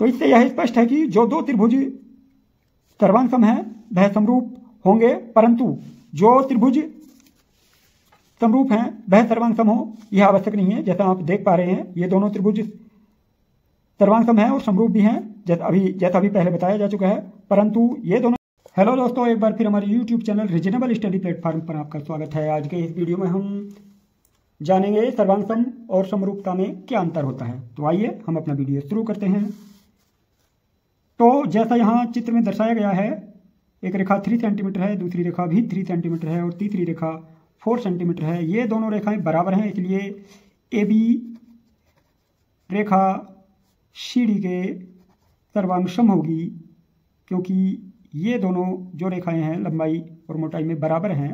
तो इससे यह स्पष्ट है कि जो दो त्रिभुज सर्वांग हैं वह समरूप होंगे, परंतु जो त्रिभुज समरूप हैं वह सर्वांग सम हो यह आवश्यक नहीं है। जैसा आप देख पा रहे हैं ये दोनों त्रिभुज सर्वांग सम हैं और समरूप भी हैं, जैसा अभी पहले बताया जा चुका है, परंतु ये दोनों। हेलो दोस्तों, एक बार फिर हमारे YouTube channel reasonable study platform पर आपका स्वागत है। आज के इस वीडियो में हम जानेंगे सर्वांग सम और समरूपता में क्या अंतर होता है। तो आइए हम अपना वीडियो शुरू करते हैं। तो जैसा यहाँ चित्र में दर्शाया गया है, एक रेखा 3 सेंटीमीटर है, दूसरी रेखा भी 3 सेंटीमीटर है और तीसरी रेखा 4 सेंटीमीटर है। ये दोनों रेखाएं बराबर हैं, इसलिए A B Rekha C D के सर्वांग सम होगी, क्योंकि ये दोनों जो रेखाएं हैं लंबाई और मोटाई में बराबर हैं।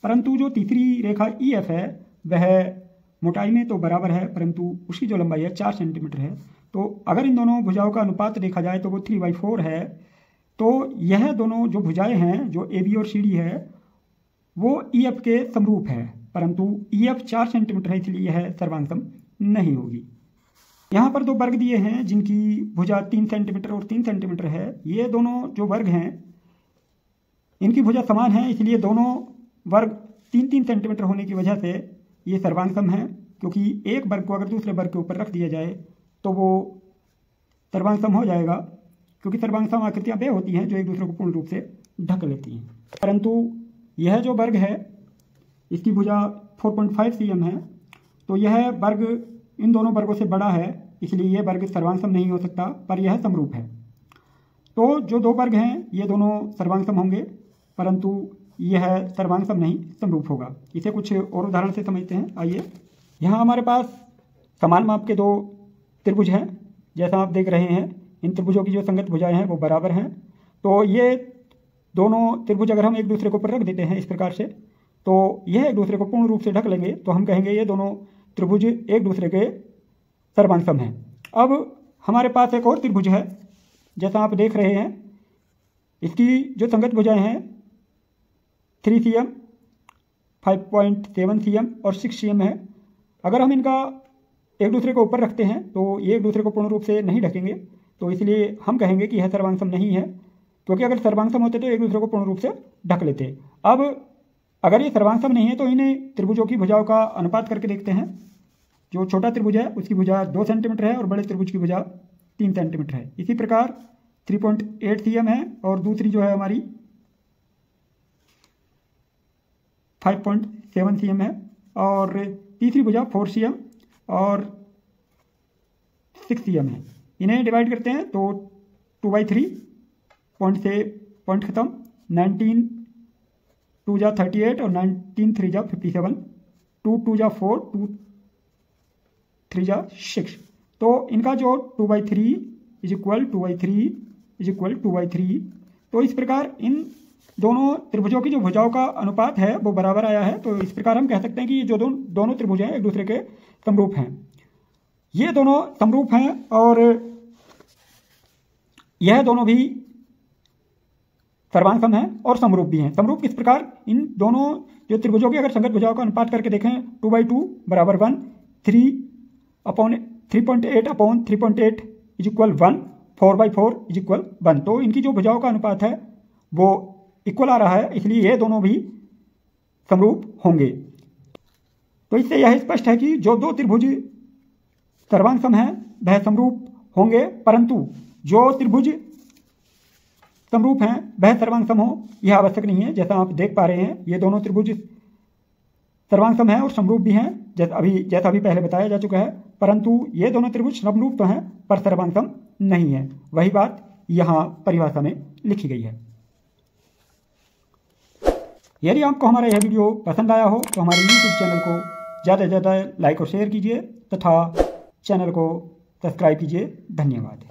परंतु जो तीसरी रेखा ई एफ है वह मोटाई में तो बराबर है, परंतु उसकी जो लंबाई है 4 सेंटीमीटर है। तो अगर इन दोनों भुजाओं का अनुपात देखा जाए तो वो 3/4 है। तो यह दोनों जो भुजाएं हैं, जो ए बी और सी डी है, वो ई एफ के समरूप है, परंतु ई एफ 4 सेंटीमीटर है, इसलिए यह सर्वांग सम नहीं होगी। यहाँ पर दो वर्ग दिए हैं जिनकी भुजा 3 सेंटीमीटर और 3 सेंटीमीटर है। ये दोनों जो वर्ग हैं इनकी भुजा समान है, इसलिए दोनों वर्ग 3-3 सेंटीमीटर होने की वजह से ये सर्वांग सम है, क्योंकि एक वर्ग को अगर दूसरे वर्ग के ऊपर रख दिया जाए तो वो सर्वांग सम हो जाएगा, क्योंकि सर्वांग सम आकृतियाँ वे होती हैं जो एक दूसरे को पूर्ण रूप से ढक लेती हैं। परंतु यह जो वर्ग है इसकी भुजा 4.5 cm है, तो यह वर्ग इन दोनों वर्गों से बड़ा है, इसलिए यह वर्ग सर्वांग सम नहीं हो सकता, पर यह समरूप है। तो जो दो वर्ग हैं ये दोनों सर्वांग सम होंगे, परंतु यह सर्वांग सम नहीं समरूप होगा। इसे कुछ और उदाहरण से समझते हैं। आइए, यहाँ हमारे पास समान माप के दो त्रिभुज हैं, जैसा आप देख रहे हैं। इन त्रिभुजों की जो संगत भुजाएं हैं वो बराबर हैं। तो ये दोनों त्रिभुज अगर हम एक दूसरे के ऊपर रख देते हैं इस प्रकार से, तो यह एक दूसरे को पूर्ण रूप से ढक लेंगे, तो हम कहेंगे ये दोनों त्रिभुज एक दूसरे के सर्वांग सम हैं। अब हमारे पास एक और त्रिभुज है, जैसा आप देख रहे हैं। इसकी जो संगत भुजाएं हैं 3 cm, 5.7 cm और 6 cm है। अगर हम इनका एक दूसरे को ऊपर रखते हैं तो ये एक दूसरे को पूर्ण रूप से नहीं ढकेंगे, तो इसलिए हम कहेंगे कि यह सर्वांग सम नहीं है, क्योंकि अगर सर्वांग सम होते तो एक दूसरे को पूर्ण रूप से ढक लेते। अब अगर ये सर्वांग सम नहीं है तो इन्हें त्रिभुजों की भुजाओं का अनुपात करके देखते हैं। जो छोटा त्रिभुज है उसकी भुजा 2 सेंटीमीटर है और बड़े त्रिभुज की भुजा 3 सेंटीमीटर है। इसी प्रकार 3.8 cm है और दूसरी जो है हमारी 5.7 cm है, और तीसरी भुजा 4 cm और 6 cm है। इन्हें डिवाइड करते हैं तो 2/3 पॉइंट से पॉइंट खत्म, 19 2 जा 38 और 19 3 जा 57, 2 2 जा 4, 2 3 जा 6। तो इनका जो 2/3 = 2/3 = 2/3। तो इस प्रकार इन दोनों त्रिभुजों की जो भुजाओं का अनुपात है वो बराबर आया है। तो इस प्रकार हम कह सकते हैं कि ये जो दोनों त्रिभुज हैं एक दूसरे के समरूप हैं। ये दोनों समरूप हैं और यह दोनों भी सर्वांग सम है और समरूप भी हैं। समरूप किस प्रकार, इन दोनों जो त्रिभुजों की अगर संगत भुजाओं का अनुपात करके देखें 2/2 = 1, 3/8 = 1, 4/4 = 1। तो इनकी जो भुजाओं का अनुपात है वो इक्वल आ रहा है, इसलिए ये दोनों भी समरूप होंगे। तो इससे यह स्पष्ट है कि जो दो त्रिभुज सर्वांग सम हैं वह समरूप होंगे, परंतु जो त्रिभुज समरूप हैं वह सर्वांग सम हो यह आवश्यक नहीं है। जैसा आप देख पा रहे हैं ये दोनों त्रिभुज सर्वांग सम हैं और समरूप भी हैं, जैसा अभी पहले बताया जा चुका है, परंतु ये दोनों त्रिभुज समरूप तो हैं पर सर्वांग सम नहीं है। वही बात यहाँ परिभाषा में लिखी गई है। यदि आपको हमारा यह वीडियो पसंद आया हो तो हमारे YouTube चैनल को ज़्यादा से ज़्यादा लाइक और शेयर कीजिए तथा चैनल को सब्सक्राइब कीजिए। धन्यवाद।